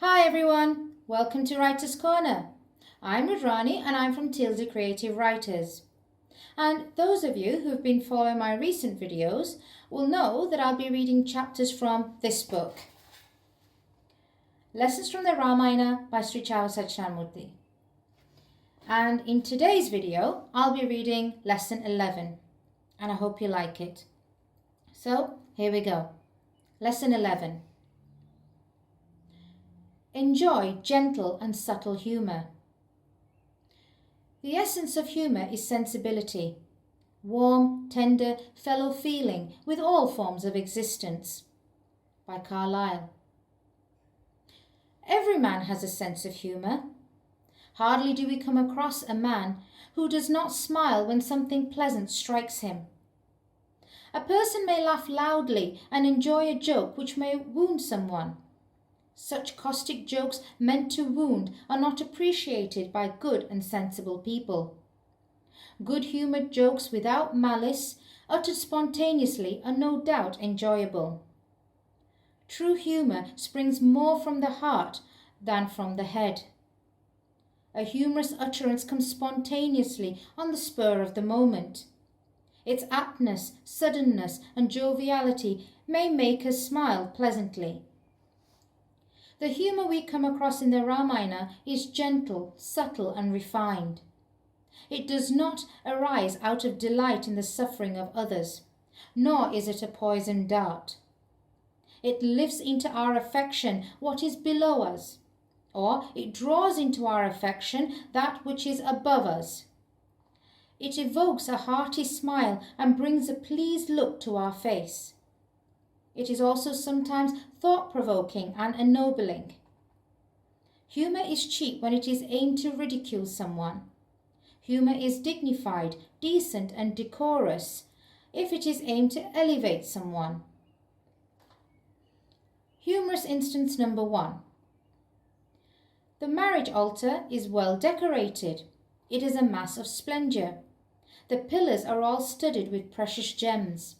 Hi everyone, welcome to Writer's Corner. I'm Rudrani and I'm from Tilde Creative Writers. And those of you who've been following my recent videos will know that I'll be reading chapters from this book. Lessons from the Ramayana by Sri Chava Satyamurthy. And in today's video, I'll be reading lesson 11 and I hope you like it. So here we go. Lesson 11. Enjoy gentle and subtle humour. The essence of humour is sensibility, warm, tender, fellow feeling with all forms of existence. By Carlyle. Every man has a sense of humour. Hardly do we come across a man who does not smile when something pleasant strikes him. A person may laugh loudly and enjoy a joke which may wound someone. Such caustic jokes meant to wound are not appreciated by good and sensible people. Good-humoured jokes without malice, uttered spontaneously, are no doubt enjoyable. True humour springs more from the heart than from the head. A humorous utterance comes spontaneously on the spur of the moment. Its aptness, suddenness, and joviality may make us smile pleasantly. The humour we come across in the Ramayana is gentle, subtle and refined. It does not arise out of delight in the suffering of others, nor is it a poisoned dart. It lifts into our affection what is below us, or it draws into our affection that which is above us. It evokes a hearty smile and brings a pleased look to our face. It is also sometimes thought-provoking and ennobling. Humour is cheap when it is aimed to ridicule someone. Humour is dignified, decent and decorous if it is aimed to elevate someone. Humorous instance number 1. The marriage altar is well decorated. It is a mass of splendour. The pillars are all studded with precious gems.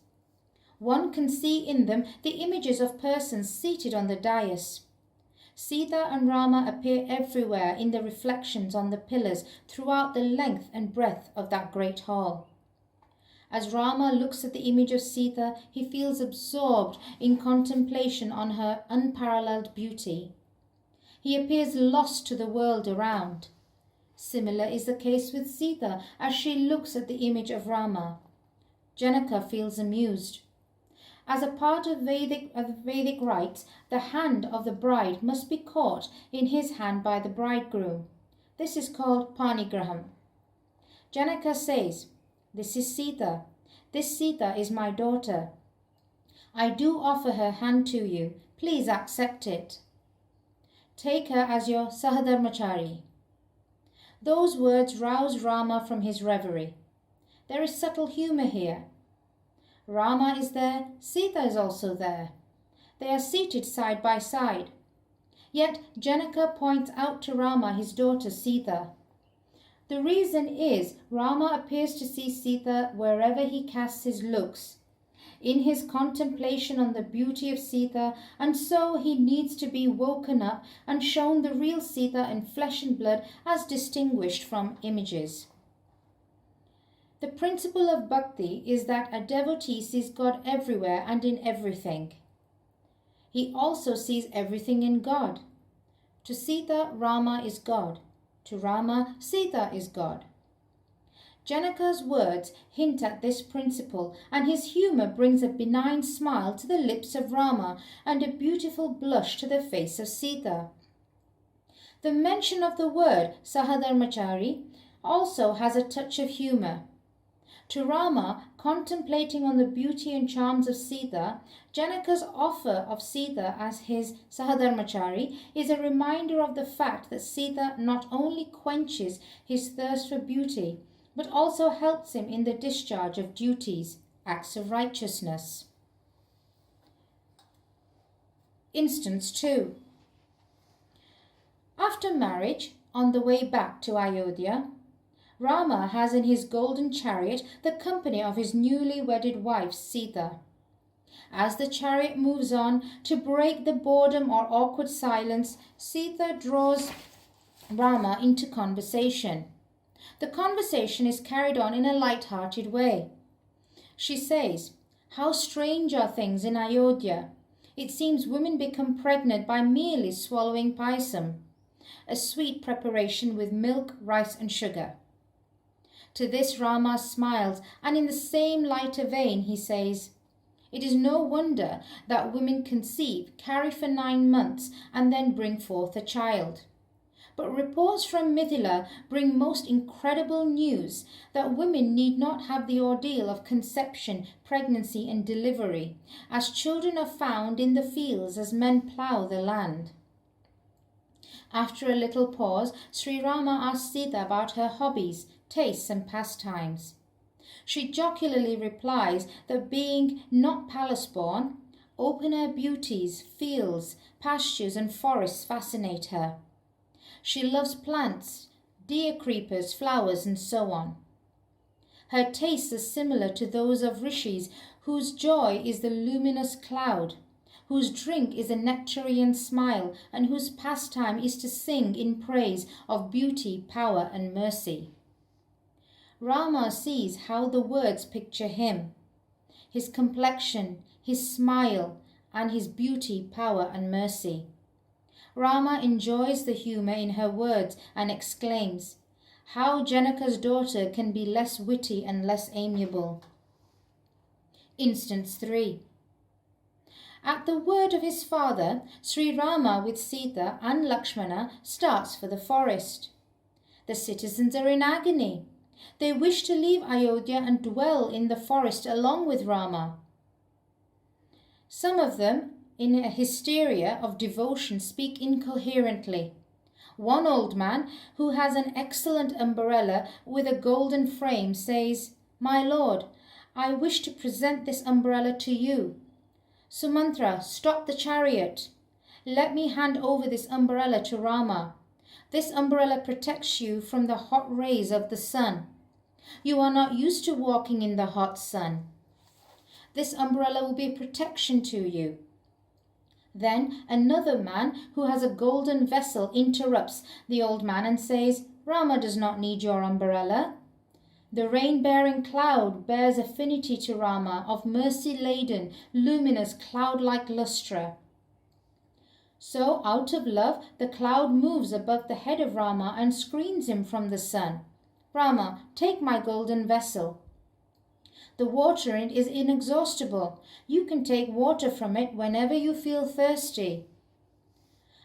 One can see in them the images of persons seated on the dais. Sita and Rama appear everywhere in the reflections on the pillars throughout the length and breadth of that great hall. As Rama looks at the image of Sita, he feels absorbed in contemplation on her unparalleled beauty. He appears lost to the world around. Similar is the case with Sita as she looks at the image of Rama. Janaka feels amused. As a part of Vedic rites, the hand of the bride must be caught in his hand by the bridegroom. This is called panigraham. Janaka says, "This is Sita. This Sita is my daughter. I do offer her hand to you. Please accept it. Take her as your Sahadharmachari." Those words rouse Rama from his reverie. There is subtle humour here. Rama is there, Sita is also there. They are seated side by side. Yet Janaka points out to Rama his daughter Sita. The reason is Rama appears to see Sita wherever he casts his looks, in his contemplation on the beauty of Sita, and so he needs to be woken up and shown the real Sita in flesh and blood as distinguished from images. The principle of bhakti is that a devotee sees God everywhere and in everything. He also sees everything in God. To Sita, Rama is God. To Rama, Sita is God. Janaka's words hint at this principle, and his humour brings a benign smile to the lips of Rama and a beautiful blush to the face of Sita. The mention of the word Sahadharmachari also has a touch of humour. To Rama, contemplating on the beauty and charms of Sita, Janaka's offer of Sita as his Sahadharmachari is a reminder of the fact that Sita not only quenches his thirst for beauty, but also helps him in the discharge of duties, acts of righteousness. Instance 2. After marriage, on the way back to Ayodhya, Rama has in his golden chariot the company of his newly wedded wife Sita. As the chariot moves on, to break the boredom or awkward silence, Sita draws Rama into conversation. The conversation is carried on in a light-hearted way. She says, "How strange are things in Ayodhya. It seems women become pregnant by merely swallowing payasam, a sweet preparation with milk, rice and sugar." To this Rama smiles, and in the same lighter vein he says, "It is no wonder that women conceive, carry for 9 months, and then bring forth a child. But reports from Mithila bring most incredible news that women need not have the ordeal of conception, pregnancy and delivery, as children are found in the fields as men plough the land." After a little pause, Sri Rama asks Sita about her hobbies, tastes and pastimes. She jocularly replies that being not palace-born, open-air beauties, fields, pastures and forests fascinate her. She loves plants, deer creepers, flowers and so on. Her tastes are similar to those of rishis, whose joy is the luminous cloud, whose drink is a nectarian smile, and whose pastime is to sing in praise of beauty, power and mercy. Rama sees how the words picture him, his complexion, his smile, and his beauty, power and mercy. Rama enjoys the humour in her words and exclaims, "How Janaka's daughter can be less witty and less amiable." Instance 3. At the word of his father, Sri Rama with Sita and Lakshmana starts for the forest. The citizens are in agony. They wish to leave Ayodhya and dwell in the forest along with Rama. Some of them, in a hysteria of devotion, speak incoherently. One old man, who has an excellent umbrella with a golden frame, says, "My lord, I wish to present this umbrella to you. Sumantra, stop the chariot. Let me hand over this umbrella to Rama. This umbrella protects you from the hot rays of the sun. You are not used to walking in the hot sun. This umbrella will be a protection to you." Then another man who has a golden vessel interrupts the old man and says, "Rama does not need your umbrella. The rain-bearing cloud bears affinity to Rama, of mercy-laden, luminous, cloud-like lustre." So, out of love, the cloud moves above the head of Rama and screens him from the sun. "Rama, take my golden vessel. The water in it is inexhaustible. You can take water from it whenever you feel thirsty."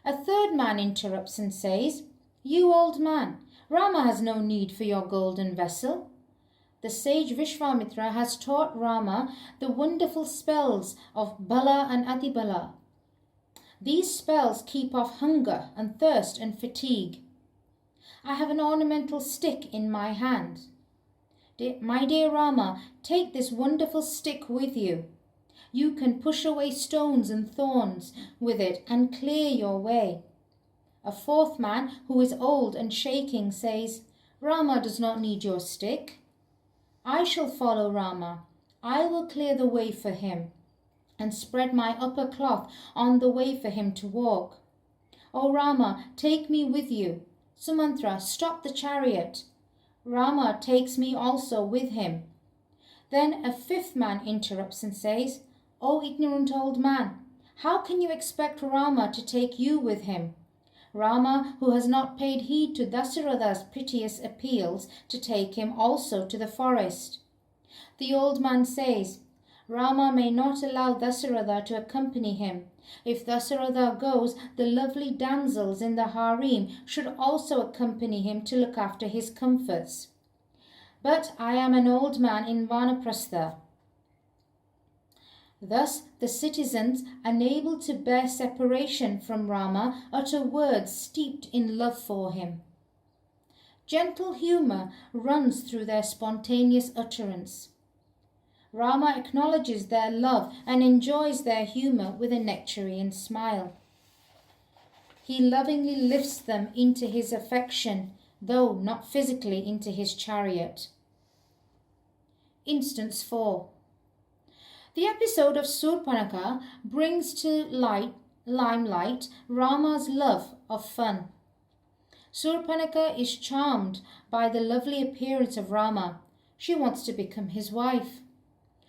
A third man interrupts and says, "You old man, Rama has no need for your golden vessel. The sage Vishwamitra has taught Rama the wonderful spells of Bala and Atibala. These spells keep off hunger and thirst and fatigue. I have an ornamental stick in my hand. My dear Rama, take this wonderful stick with you. You can push away stones and thorns with it and clear your way." A fourth man, who is old and shaking, says, "Rama does not need your stick. I shall follow Rama. I will clear the way for him and spread my upper cloth on the way for him to walk. O Rama, take me with you. Sumantra, stop the chariot. Rama takes me also with him." Then a fifth man interrupts and says, "O ignorant old man, how can you expect Rama to take you with him? Rama, who has not paid heed to Dasaratha's piteous appeals to take him also to the forest." The old man says, "Rama may not allow Dasaratha to accompany him. If Dasaratha goes, the lovely damsels in the harem should also accompany him to look after his comforts. But I am an old man in Vanaprastha." Thus the citizens, unable to bear separation from Rama, utter words steeped in love for him. Gentle humour runs through their spontaneous utterance. Rama acknowledges their love and enjoys their humour with a nectarian smile. He lovingly lifts them into his affection, though not physically into his chariot. Instance 4. The episode of Surpanaka brings to limelight Rama's love of fun. Surpanaka is charmed by the lovely appearance of Rama. She wants to become his wife.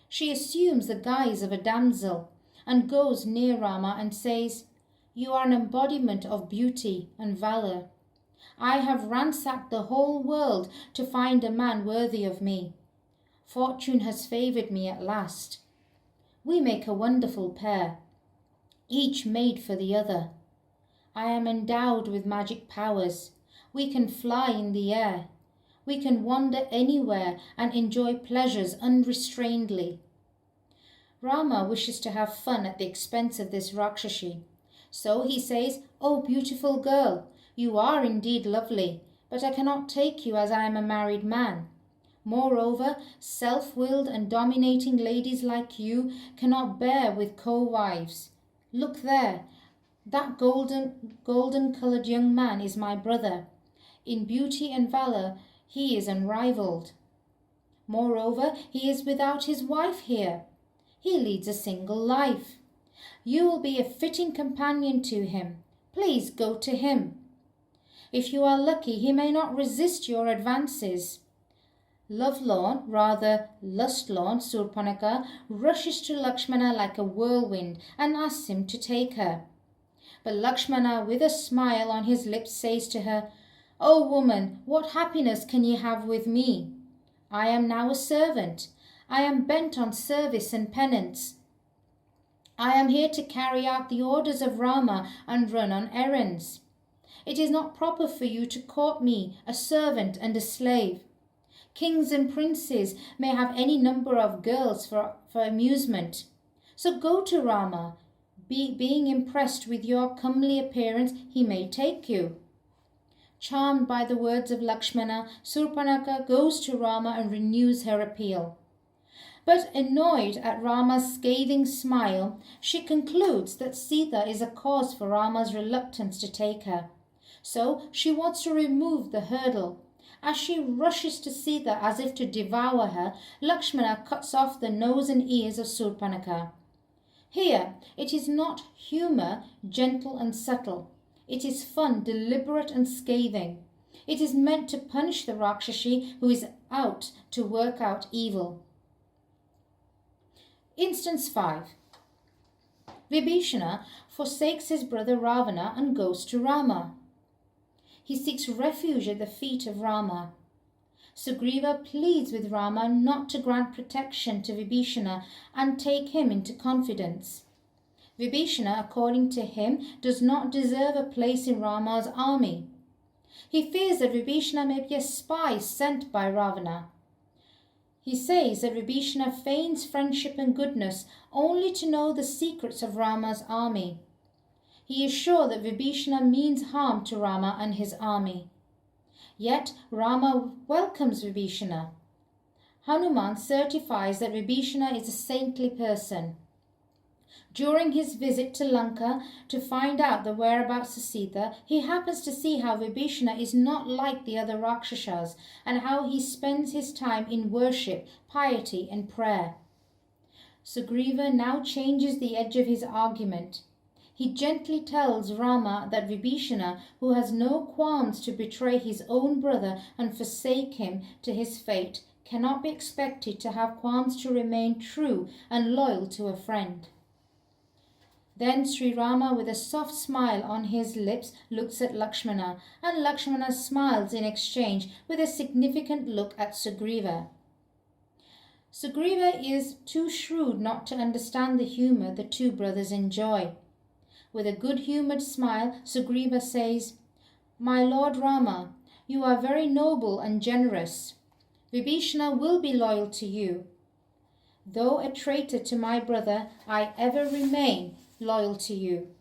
She assumes the guise of a damsel and goes near Rama and says, "You are an embodiment of beauty and valor. I have ransacked the whole world to find a man worthy of me. Fortune has favored me at last. We make a wonderful pair, each made for the other. I am endowed with magic powers. We can fly in the air. We can wander anywhere and enjoy pleasures unrestrainedly." Rama wishes to have fun at the expense of this Rakshasi. So he says, "Oh, beautiful girl, you are indeed lovely, but I cannot take you as I am a married man. Moreover, self-willed and dominating ladies like you cannot bear with co-wives. Look there, that golden-coloured young man is my brother. In beauty and valour he is unrivalled. Moreover, he is without his wife here. He leads a single life. You will be a fitting companion to him. Please go to him. If you are lucky, he may not resist your advances." Lovelorn, rather lust-lorn, Surpanaka rushes to Lakshmana like a whirlwind and asks him to take her. But Lakshmana, with a smile on his lips, says to her, "O woman, what happiness can you have with me? I am now a servant. I am bent on service and penance. I am here to carry out the orders of Rama and run on errands. It is not proper for you to court me, a servant and a slave. Kings and princes may have any number of girls for amusement. So go to Rama. Being impressed with your comely appearance, he may take you." Charmed by the words of Lakshmana, Surpanaka goes to Rama and renews her appeal. But annoyed at Rama's scathing smile, she concludes that Sita is a cause for Rama's reluctance to take her. So she wants to remove the hurdle. As she rushes to Sita as if to devour her, Lakshmana cuts off the nose and ears of Surpanaka. Here, it is not humour, gentle and subtle. It is fun, deliberate and scathing. It is meant to punish the Rakshasi who is out to work out evil. Instance 5. Vibhishana forsakes his brother Ravana and goes to Rama. He seeks refuge at the feet of Rama. Sugriva pleads with Rama not to grant protection to Vibhishana and take him into confidence. Vibhishana, according to him, does not deserve a place in Rama's army. He fears that Vibhishana may be a spy sent by Ravana. He says that Vibhishana feigns friendship and goodness only to know the secrets of Rama's army. He is sure that Vibhishana means harm to Rama and his army. Yet Rama welcomes Vibhishana. Hanuman certifies that Vibhishana is a saintly person. During his visit to Lanka to find out the whereabouts of Sita, he happens to see how Vibhishana is not like the other Rakshasas and how he spends his time in worship, piety and prayer. Sugriva now changes the edge of his argument. He gently tells Rama that Vibhishana, who has no qualms to betray his own brother and forsake him to his fate, cannot be expected to have qualms to remain true and loyal to a friend. Then Sri Rama, with a soft smile on his lips, looks at Lakshmana, and Lakshmana smiles in exchange with a significant look at Sugriva. Sugriva is too shrewd not to understand the humour the two brothers enjoy. With a good-humoured smile, Sugriva says, "My Lord Rama, you are very noble and generous. Vibhishana will be loyal to you. Though a traitor to my brother, I ever remain loyal to you.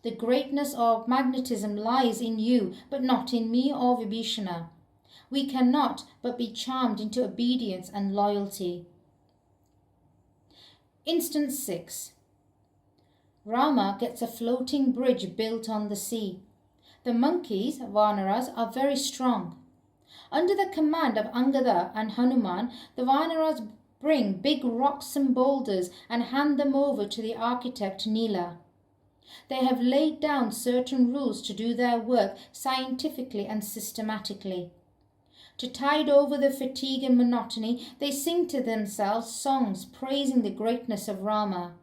The greatness of magnetism lies in you, but not in me or Vibhishana. We cannot but be charmed into obedience and loyalty." Instance 6. Rama gets a floating bridge built on the sea. The monkeys, Vanaras, are very strong. Under the command of Angada and Hanuman, the Vanaras Bring big rocks and boulders and hand them over to the architect Nila. They have laid down certain rules to do their work scientifically and systematically. To tide over the fatigue and monotony, they sing to themselves songs praising the greatness of Rama.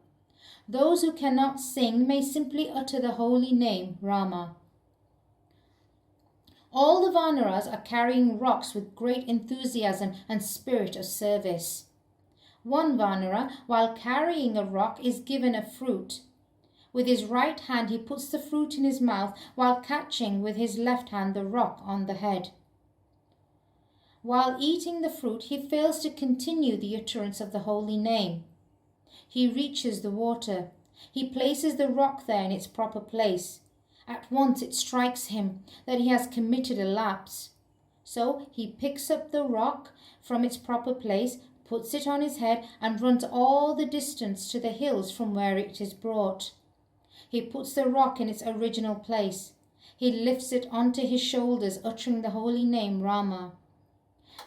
Those who cannot sing may simply utter the holy name, Rama. All the Vanaras are carrying rocks with great enthusiasm and spirit of service. One Vanara, while carrying a rock, is given a fruit. With his right hand he puts the fruit in his mouth while catching with his left hand the rock on the head. While eating the fruit, he fails to continue the utterance of the holy name. He reaches the water. He places the rock there in its proper place. At once it strikes him that he has committed a lapse. So he picks up the rock from its proper place, puts it on his head, and runs all the distance to the hills from where it is brought. He puts the rock in its original place. He lifts it onto his shoulders, uttering the holy name Rama.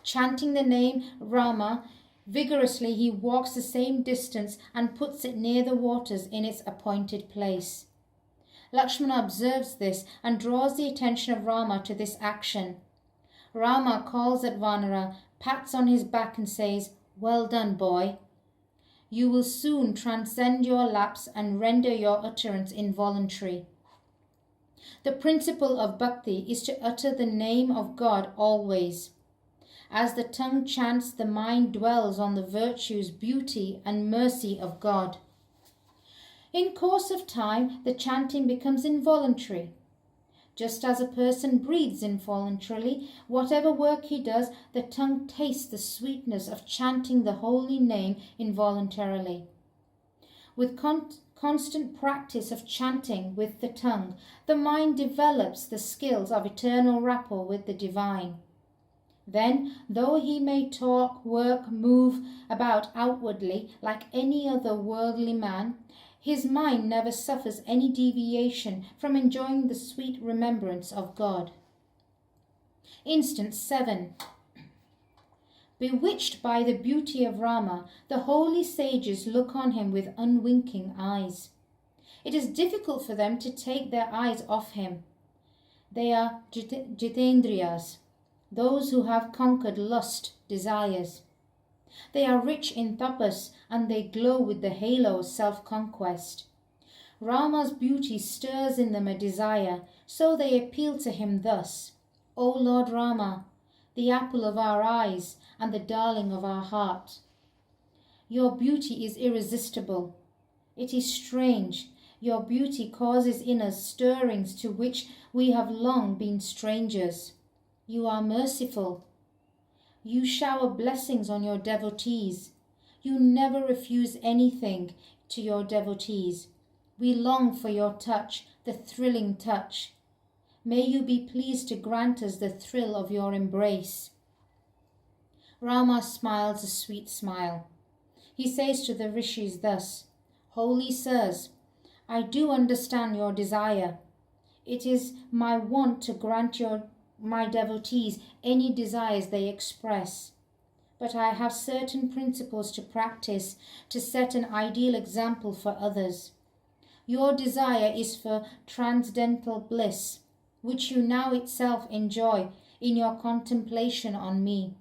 Chanting the name Rama vigorously, he walks the same distance and puts it near the waters in its appointed place. Lakshmana observes this and draws the attention of Rama to this action. Rama calls at Vanara, pats on his back and says, "Well done, boy. You will soon transcend your lapse and render your utterance involuntary." The principle of bhakti is to utter the name of God always. As the tongue chants, the mind dwells on the virtues, beauty, and mercy of God. In course of time, the chanting becomes involuntary. Just as a person breathes involuntarily, whatever work he does, the tongue tastes the sweetness of chanting the holy name involuntarily. With constant practice of chanting with the tongue, the mind develops the skills of eternal rapport with the divine. Then, though he may talk, work, move about outwardly like any other worldly man, his mind never suffers any deviation from enjoying the sweet remembrance of God. Instance 7. Bewitched by the beauty of Rama, the holy sages look on him with unwinking eyes. It is difficult for them to take their eyes off him. They are Jitendriyas, those who have conquered lust, desires. They are rich in tapas and they glow with the halo of self-conquest. Rama's beauty stirs in them a desire, so they appeal to him thus, "O Lord Rama, the apple of our eyes and the darling of our heart. Your beauty is irresistible. It is strange. Your beauty causes in us stirrings to which we have long been strangers. You are merciful. You shower blessings on your devotees. You never refuse anything to your devotees. We long for your touch, the thrilling touch. May you be pleased to grant us the thrill of your embrace." Rama smiles a sweet smile. He says to the rishis thus, "Holy sirs, I do understand your desire. It is my wont to grant my devotees any desires they express. But I have certain principles to practice to set an ideal example for others. Your desire is for transcendental bliss, which you now itself enjoy in your contemplation on me.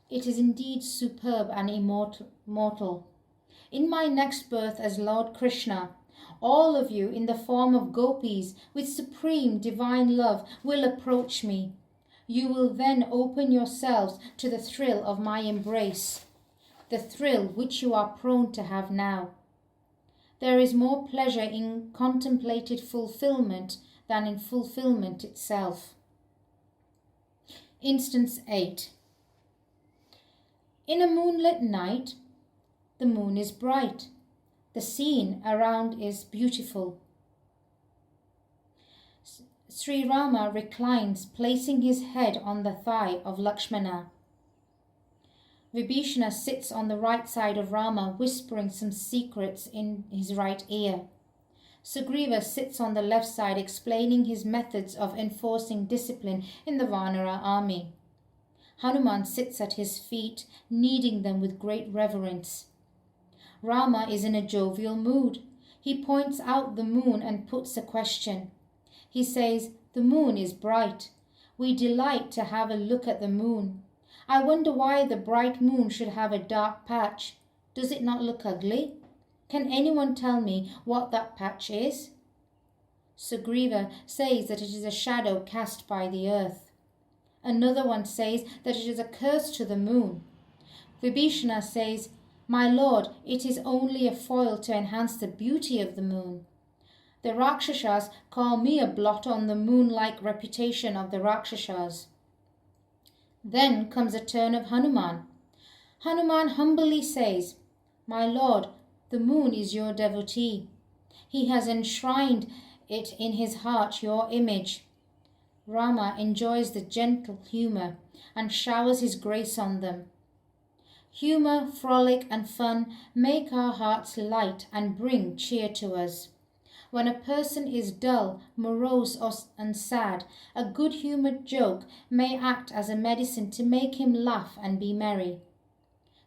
It is indeed superb and immortal. In my next birth as Lord Krishna, all of you in the form of gopis with supreme divine love will approach me. You will then open yourselves to the thrill of my embrace, the thrill which you are prone to have now. There is more pleasure in contemplated fulfillment than in fulfillment itself." Instance 8. In a moonlit night, the moon is bright. The scene around is beautiful. Sri Rama reclines, placing his head on the thigh of Lakshmana. Vibhishana sits on the right side of Rama, whispering some secrets in his right ear. Sugriva sits on the left side, explaining his methods of enforcing discipline in the Vanara army. Hanuman sits at his feet, kneading them with great reverence. Rama is in a jovial mood. He points out the moon and puts a question. He says, "The moon is bright. We delight to have a look at the moon. I wonder why the bright moon should have a dark patch. Does it not look ugly? Can anyone tell me what that patch is?" Sugriva says that it is a shadow cast by the earth. Another one says that it is a curse to the moon. Vibhishana says, "My lord, it is only a foil to enhance the beauty of the moon." The Rakshasas call me a blot on the moon-like reputation of the Rakshasas. Then comes a turn of Hanuman. Hanuman humbly says, "My lord, the moon is your devotee. He has enshrined it in his heart, your image." Rama enjoys the gentle humour and showers his grace on them. Humour, frolic and fun make our hearts light and bring cheer to us. When a person is dull, morose and sad, a good-humoured joke may act as a medicine to make him laugh and be merry.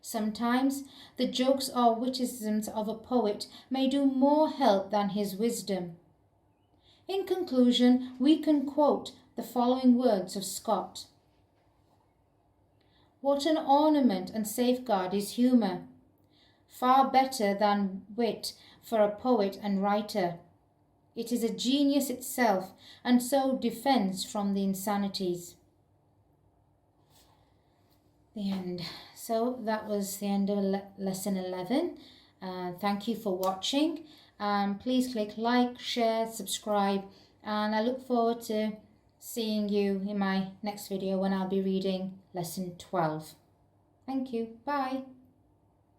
Sometimes the jokes or witticisms of a poet may do more help than his wisdom. In conclusion, we can quote the following words of Scott. "What an ornament and safeguard is humour! Far better than wit for a poet and writer. It is a genius itself, and so defends from the insanities." The end. So that was the end of lesson 11. Thank you for watching. Please click like, share, subscribe, and I look forward to seeing you in my next video when I'll be reading lesson 12. Thank you. Bye.